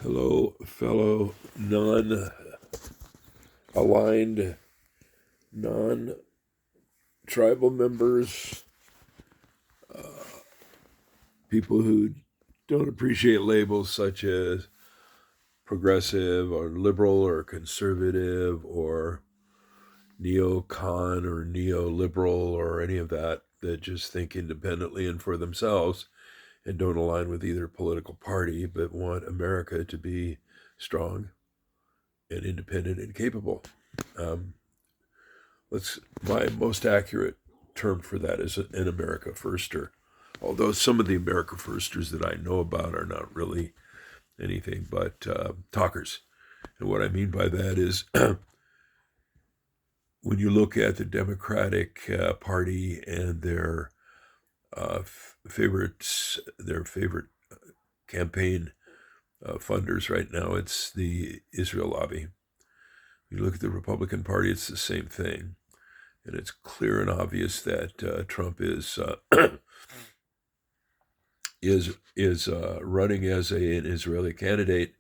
Hello, fellow non-aligned, non-tribal members, people who don't appreciate labels such as progressive or liberal or conservative or neocon or neoliberal or any of that, that just think independently and for themselves and don't align with either political party, but want America to be strong and independent and capable. Um, my most accurate term for that is an America firster. Although some of the America firsters that I know about are not really anything but talkers. And what I mean by that is when you look at the Democratic Party and their favorite campaign funders right now, it's the Israel lobby. You look at the Republican Party, it's the same thing. And it's clear and obvious that Trump is running as an Israeli candidate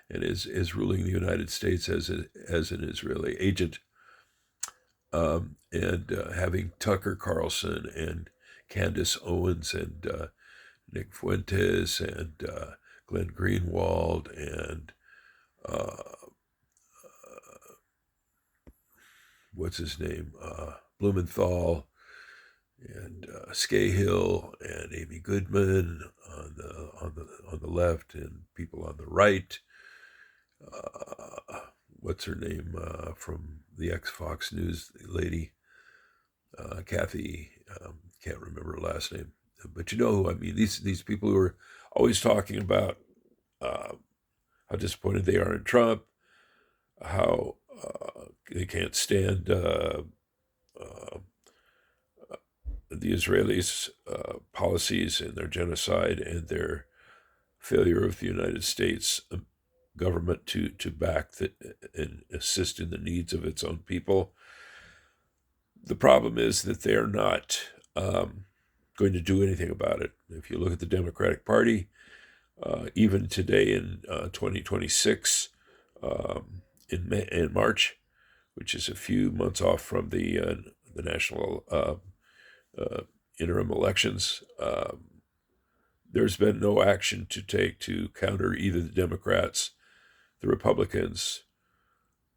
and is ruling the United States as an Israeli agent, and having Tucker Carlson and Candace Owens and Nick Fuentes and Glenn Greenwald and uh, what's his name, Blumenthal and Scahill and Amy Goodman on the left, and people on the right. What's her name from the ex Fox News lady, Kathy? Can't remember her last name, but you know who I mean. These people who are always talking about uh, how disappointed they are in Trump, how they can't stand uh, the Israelis' policies and their genocide and their failure of the United States government to back and assist in the needs of its own people. The problem is that they are not going to do anything about it. If you look at the Democratic Party, even today in 2026, in March, which is a few months off from the national uh, interim elections, there's been no action to take to counter either the Democrats, the Republicans,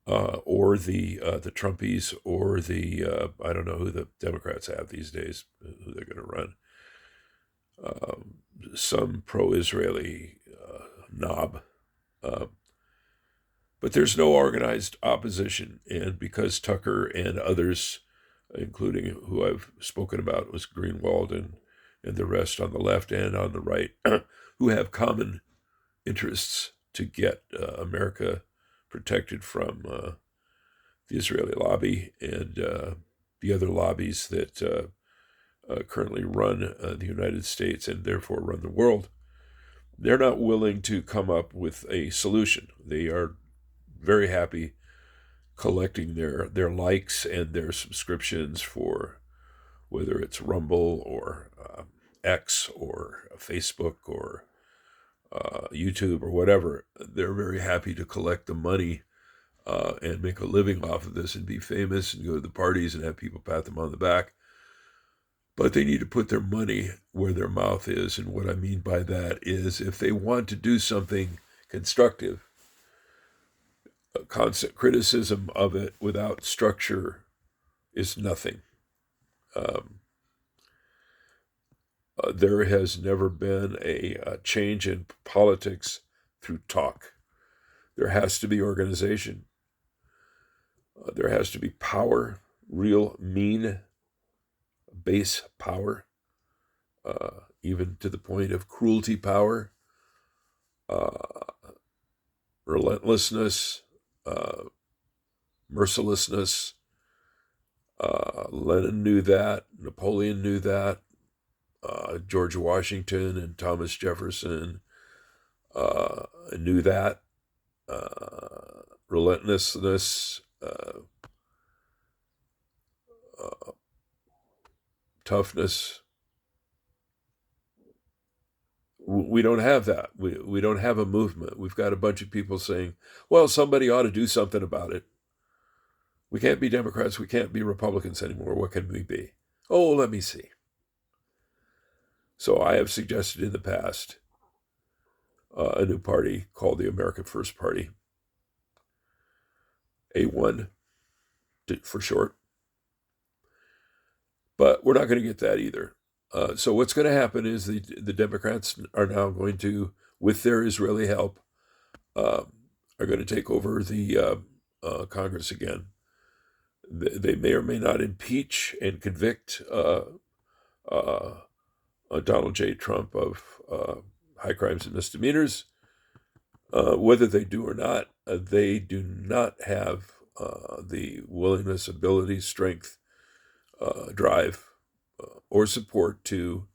or the Trumpies, or the I don't know who the Democrats have these days, who they're going to run. Some pro-Israeli knob, uh, but there's no organized opposition, and because Tucker and others, including who I've spoken about, was Greenwald and the rest on the left and on the right, who have common interests to get America protected from the Israeli lobby and the other lobbies that currently run the United States and therefore run the world. They're not willing to come up with a solution. They are very happy collecting their likes and their subscriptions for whether it's Rumble or X or Facebook or YouTube or whatever. They're very happy to collect the money and make a living off of this and be famous and go to the parties and have people pat them on the back. But they need to put their money where their mouth is. And what I mean by that is if they want to do something constructive, constant criticism of it without structure is nothing. Um, there has never been a change in politics through talk. There has to be organization. There has to be power, real mean base power, even to the point of cruelty power, uh, relentlessness, uh, mercilessness. Lenin knew that. Napoleon knew that. George Washington and Thomas Jefferson uh, knew that. Relentlessness, uh, toughness, We don't have that. We don't have a movement. We've got a bunch of people saying, well, somebody ought to do something about it. We can't be Democrats. We can't be Republicans anymore. What can we be? Oh, let me see. So I have suggested in the past a new party called the America First Party, A1 for short. But we're not going to get that either. So what's going to happen is the Democrats are now going to, with their Israeli help, are going to take over the Congress again. They may or may not impeach and convict Donald J. Trump of high crimes and misdemeanors. Whether they do or not, they do not have the willingness, ability, strength, drive, or support to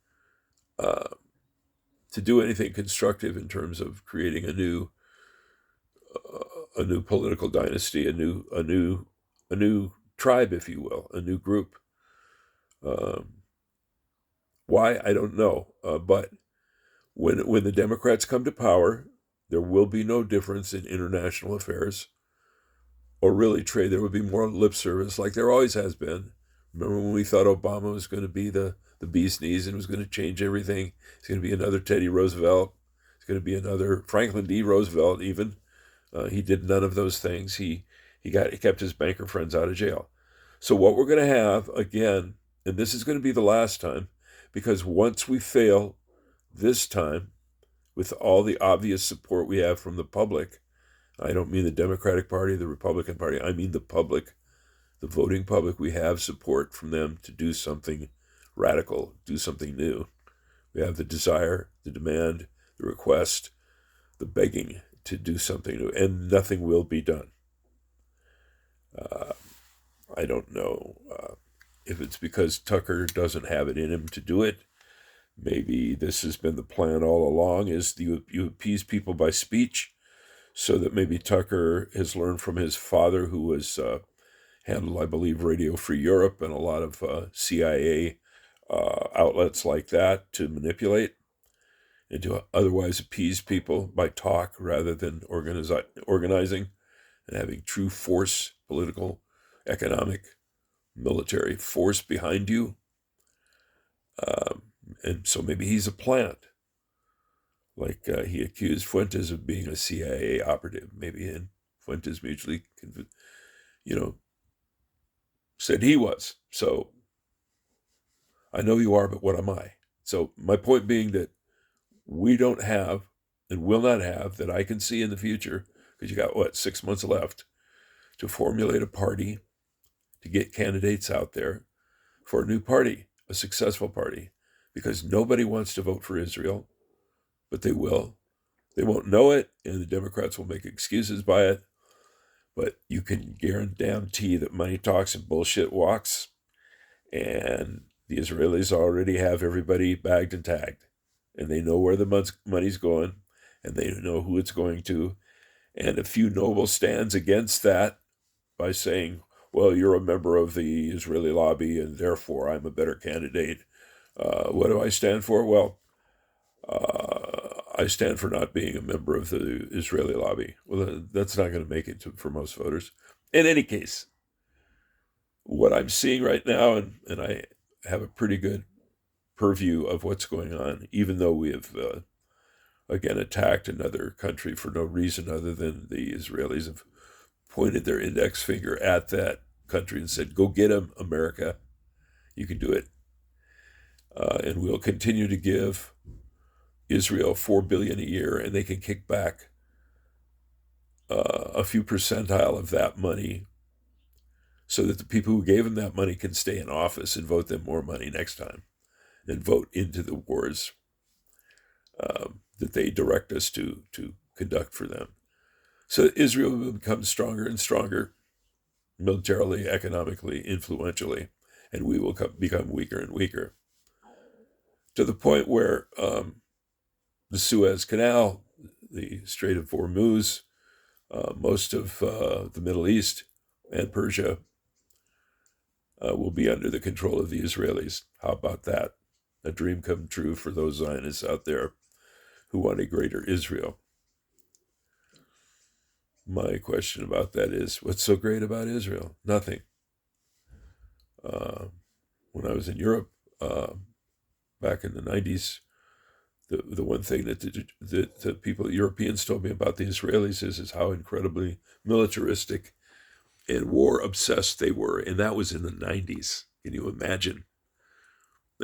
do anything constructive in terms of creating a new political dynasty, a new tribe, if you will, a new group. Why, I don't know, but when the Democrats come to power, there will be no difference in international affairs or really trade. There will be more lip service, like there always has been. Remember when we thought Obama was going to be the bee's knees and was going to change everything? He's going to be another Teddy Roosevelt. He's going to be another Franklin D. Roosevelt. Even he did none of those things. He kept his banker friends out of jail. So what we're going to have again, and this is going to be the last time, because once we fail this time, with all the obvious support we have from the public, I don't mean the Democratic Party, the Republican Party, I mean the public, the voting public, we have support from them to do something radical, do something new. We have the desire, the demand, the request, the begging to do something new, and nothing will be done. I don't know if it's because Tucker doesn't have it in him to do it. Maybe this has been the plan all along, is you appease people by speech, so that maybe Tucker has learned from his father, who was handled, I believe, Radio Free Europe and a lot of CIA outlets like that to manipulate and to otherwise appease people by talk rather than organizing and having true force, political, economic, military force behind you. And so maybe he's a plant. Like he accused Fuentes of being a CIA operative. Maybe and Fuentes mutually, said he was. So I know you are, but what am I? So my point being that we don't have and will not have, that I can see in the future, because you got 6 months left to formulate a party, to get candidates out there for a new party, a successful party, because nobody wants to vote for Israel, but they will. They won't know it, and the Democrats will make excuses by it. But you can guarantee that money talks and bullshit walks, and the Israelis already have everybody bagged and tagged, and they know where the money's going, and they know who it's going to. And a few noble stands against that by saying, well, you're a member of the Israeli lobby, and therefore I'm a better candidate. What do I stand for? Well, I stand for not being a member of the Israeli lobby. Well, that's not going to make it for most voters. In any case, what I'm seeing right now, and I have a pretty good purview of what's going on, even though we have, again, attacked another country for no reason other than the Israelis have pointed their index finger at that country and said, go get them, America. You can do it. And we'll continue to give Israel $4 billion a year, and they can kick back a few percentile of that money so that the people who gave them that money can stay in office and vote them more money next time and vote into the wars that they direct us to conduct for them. So Israel will become stronger and stronger militarily, economically, influentially, and we will become weaker and weaker, to the point where the Suez Canal, the Strait of Hormuz, most of the Middle East and Persia will be under the control of the Israelis. How about that? A dream come true for those Zionists out there. who want a greater Israel. My question about that is, what's so great about Israel? Nothing. When I was in Europe back in the 90s, the one thing that the people, Europeans, told me about the Israelis is how incredibly militaristic and war obsessed they were. And that was in the 90s. Can you imagine?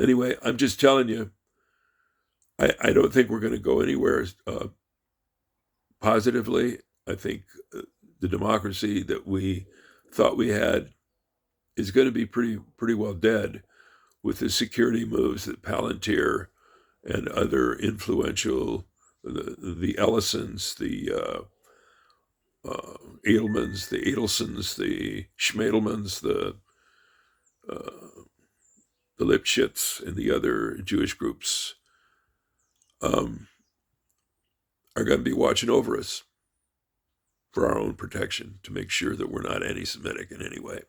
Anyway, I'm just telling you, I don't think we're going to go anywhere positively. I think the democracy that we thought we had is going to be pretty well dead with the security moves that Palantir and other influential, the Ellisons, the Edelmans, the Adelsons, the Schmadelmans, the Lipschitz, and the other Jewish groups are going to be watching over us for our own protection to make sure that we're not anti-Semitic in any way.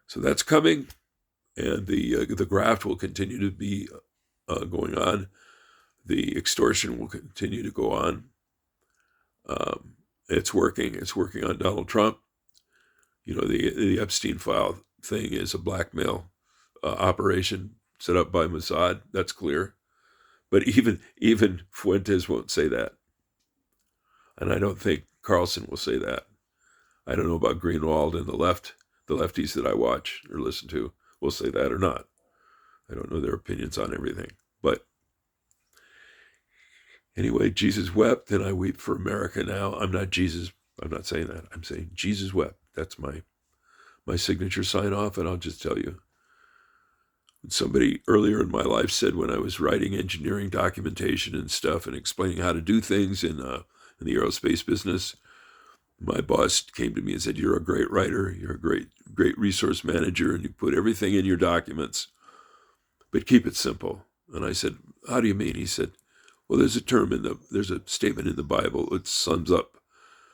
So that's coming, and the graft will continue to be going on. The extortion will continue to go on. It's working. It's working on Donald Trump. You know, the Epstein file thing is a blackmail operation set up by Mossad. That's clear. But even Fuentes won't say that. And I don't think Carlson will say that. I don't know about Greenwald and the lefties that I watch or listen to will say that or not. I don't know their opinions on everything. But anyway, Jesus wept, and I weep for America now. I'm not Jesus. I'm not saying that. I'm saying Jesus wept. That's my signature sign off, and I'll just tell you. Somebody earlier in my life said when I was writing engineering documentation and stuff and explaining how to do things in the aerospace business, my boss came to me and said, "You're a great writer. You're a great resource manager, and you put everything in your documents, but keep it simple." And I said, "How do you mean?" He said, "Well, there's a statement in the Bible that sums up